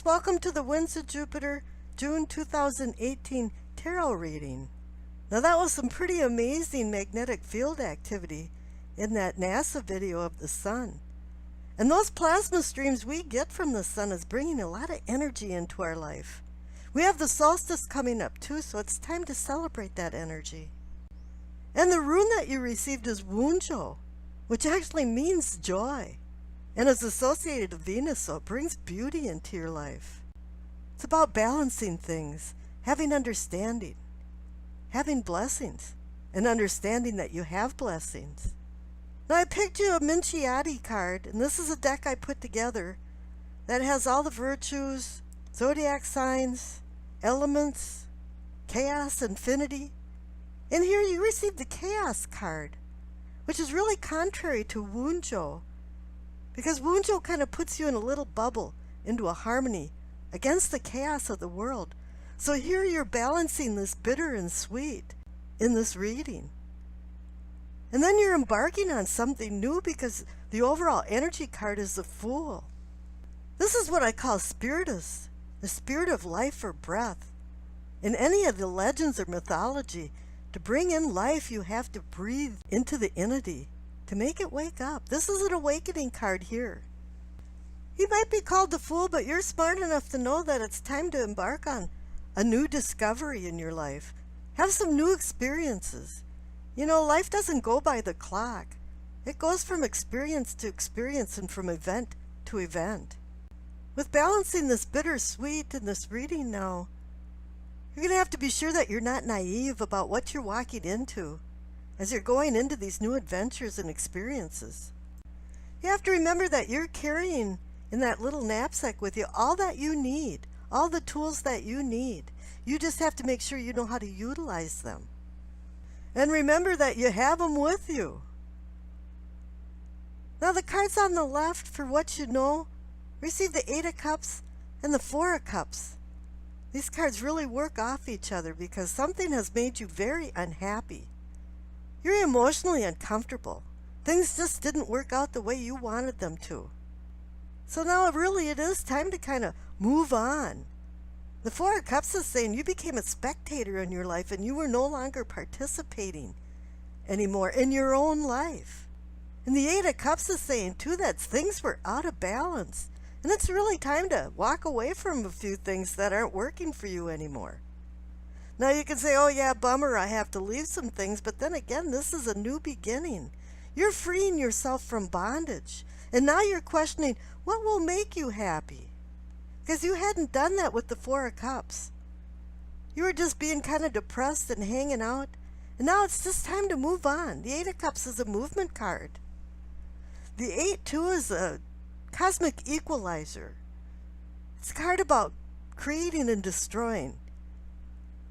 welcome to the Winds of Jupiter June 2018 tarot reading. Now that was some pretty amazing magnetic field activity in that NASA video of the sun. And those plasma streams we get from the sun is bringing a lot of energy into our life. We have the solstice coming up too, so it's time to celebrate that energy. And the rune that you received is Wunjo, which actually means joy, and is associated to Venus, so it brings beauty into your life. It's about balancing things, having understanding, having blessings, and understanding that you have blessings. Now I picked you a Minchiati card, and this is a deck I put together that has all the virtues, zodiac signs, elements, chaos, infinity. And here you received the chaos card, which is really contrary to Wunjo, because Wunjo kind of puts you in a little bubble into a harmony against the chaos of the world. So here you're balancing this bitter and sweet in this reading. And then you're embarking on something new because the overall energy card is the Fool. This is what I call spiritus, the spirit of life or breath. In any of the legends or mythology, to bring in life, you have to breathe into the entity to make it wake up. This is an awakening card here. You might be called the Fool, but you're smart enough to know that it's time to embark on a new discovery in your life. Have some new experiences. You know, life doesn't go by the clock. It goes from experience to experience and from event to event. With balancing this bittersweet in this reading now, you're going to have to be sure that you're not naive about what you're walking into as you're going into these new adventures and experiences. You have to remember that you're carrying in that little knapsack with you all that you need, all the tools that you need. You just have to make sure you know how to utilize them. And remember that you have them with you. Now the cards on the left, for what you know, receive the Eight of Cups and the Four of Cups. These cards really work off each other because something has made you very unhappy. You're emotionally uncomfortable. Things just didn't work out the way you wanted them to. So now really it is time to kind of move on. The Four of Cups is saying you became a spectator in your life and you were no longer participating anymore in your own life. And the Eight of Cups is saying too that things were out of balance. And it's really time to walk away from a few things that aren't working for you anymore. Now you can say, oh yeah, bummer, I have to leave some things. But then again, this is a new beginning. You're freeing yourself from bondage. And now you're questioning, what will make you happy? Because you hadn't done that with the Four of Cups. You were just being kind of depressed and hanging out. And now it's just time to move on. The Eight of Cups is a movement card. The Eight, too, is a cosmic equalizer. It's a card about creating and destroying.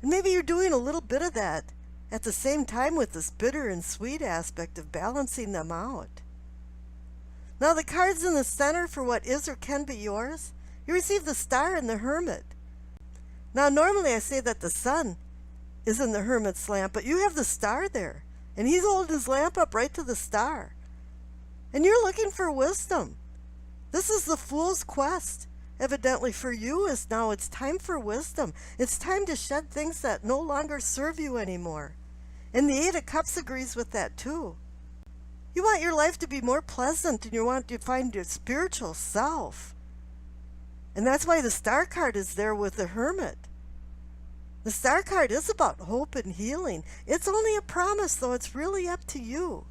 And maybe you're doing a little bit of that at the same time with this bitter and sweet aspect of balancing them out. Now the cards in the center for what is or can be yours, you receive the Star and the Hermit. Now normally I say that the sun is in the Hermit's lamp, but you have the Star there. And he's holding his lamp up right to the Star. And you're looking for wisdom. This is the Fool's quest. Evidently for you is now it's time for wisdom. It's time to shed things that no longer serve you anymore. And the Eight of Cups agrees with that too. You want your life to be more pleasant and you want to find your spiritual self. And that's why the Star card is there with the Hermit. The Star card is about hope and healing. It's only a promise, though. It's really up to you.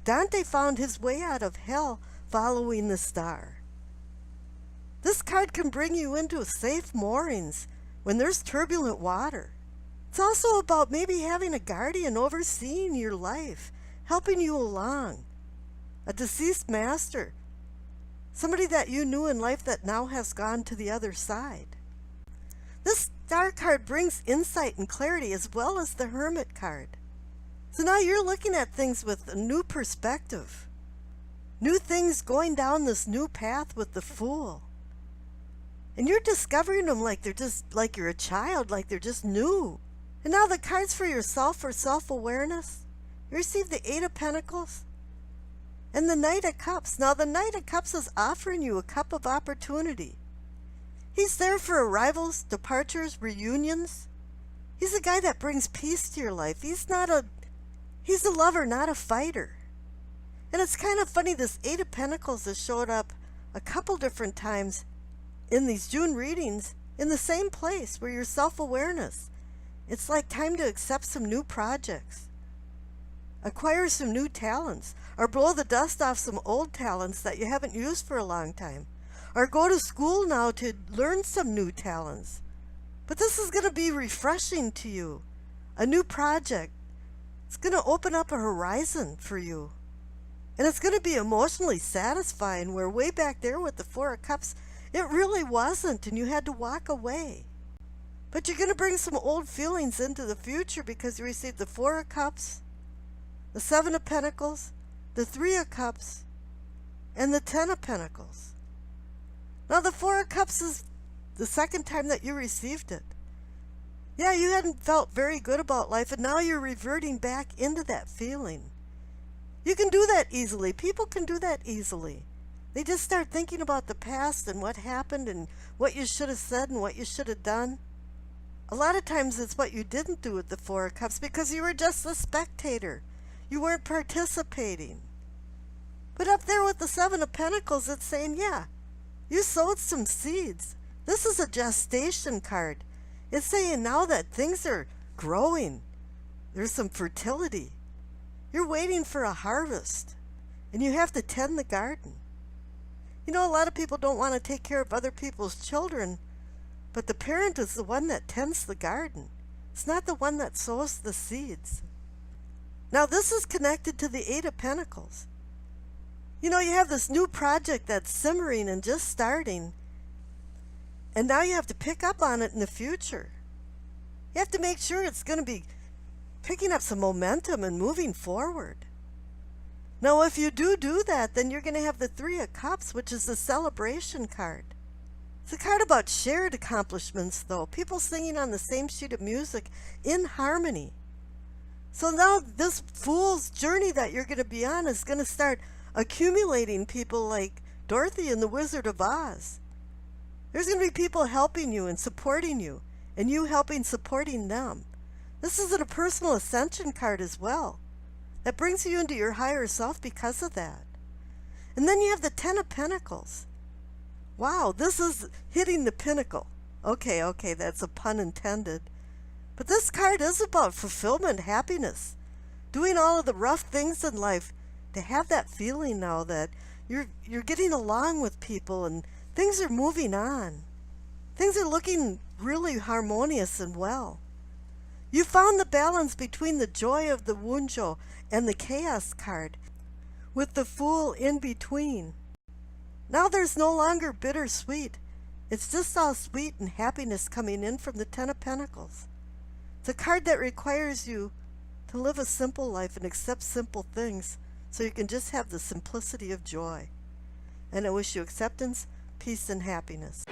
Dante found his way out of hell following the Star. This card can bring you into safe moorings when there's turbulent water. It's also about maybe having a guardian overseeing your life, helping you along. A deceased master. Somebody that you knew in life that now has gone to the other side. This Star card brings insight and clarity as well as the Hermit card. So now you're looking at things with a new perspective. New things going down this new path with the Fool. And you're discovering them like they're just like you're a child, like they're just new. And now the cards for yourself or self-awareness. You receive the Eight of Pentacles and the Knight of Cups. Now the Knight of Cups is offering you a cup of opportunity. He's there for arrivals, departures, reunions. He's a guy that brings peace to your life. He's a lover, not a fighter. And it's kind of funny, this Eight of Pentacles has showed up a couple different times in these June readings in the same place where your self-awareness. It's like time to accept some new projects, acquire some new talents, or blow the dust off some old talents that you haven't used for a long time, or go to school now to learn some new talents. But this is going to be refreshing to you, a new project. It's going to open up a horizon for you. And it's going to be emotionally satisfying, where way back there with the Four of Cups, it really wasn't, and you had to walk away. But you're going to bring some old feelings into the future because you received the Four of Cups, the Seven of Pentacles, the Three of Cups, and the Ten of Pentacles. Now the Four of Cups is the second time that you received it. Yeah, you hadn't felt very good about life, and now you're reverting back into that feeling. You can do that easily. People can do that easily. They just start thinking about the past and what happened and what you should have said and what you should have done. A lot of times it's what you didn't do with the Four of Cups because you were just a spectator. You weren't participating. But up there with the Seven of Pentacles, it's saying, yeah, you sowed some seeds. This is a gestation card. It's saying now that things are growing. There's some fertility. You're waiting for a harvest, and you have to tend the garden. You know, a lot of people don't want to take care of other people's children, but the parent is the one that tends the garden. It's not the one that sows the seeds. Now, this is connected to the Eight of Pentacles. You know, you have this new project that's simmering and just starting, and now you have to pick up on it in the future. You have to make sure it's going to be picking up some momentum and moving forward. Now, if you do that, then you're going to have the Three of Cups, which is the celebration card. It's a card about shared accomplishments, though. People singing on the same sheet of music in harmony. So now this fool's journey that you're going to be on is going to start accumulating people like Dorothy and the Wizard of Oz. There's going to be people helping you and supporting you, and you helping supporting them. This is a personal ascension card as well. That brings you into your higher self because of that. And then you have the Ten of Pentacles. Wow, this is hitting the pinnacle. Okay, that's a pun intended. But this card is about fulfillment, happiness. Doing all of the rough things in life. To have that feeling now that you're getting along with people and things are moving on. Things are looking really harmonious and well. You found the balance between the joy of the Wunjo and the chaos card, with the Fool in between. Now there's no longer bittersweet. It's just all sweet and happiness coming in from the Ten of Pentacles. It's a card that requires you to live a simple life and accept simple things so you can just have the simplicity of joy. And I wish you acceptance, peace, and happiness.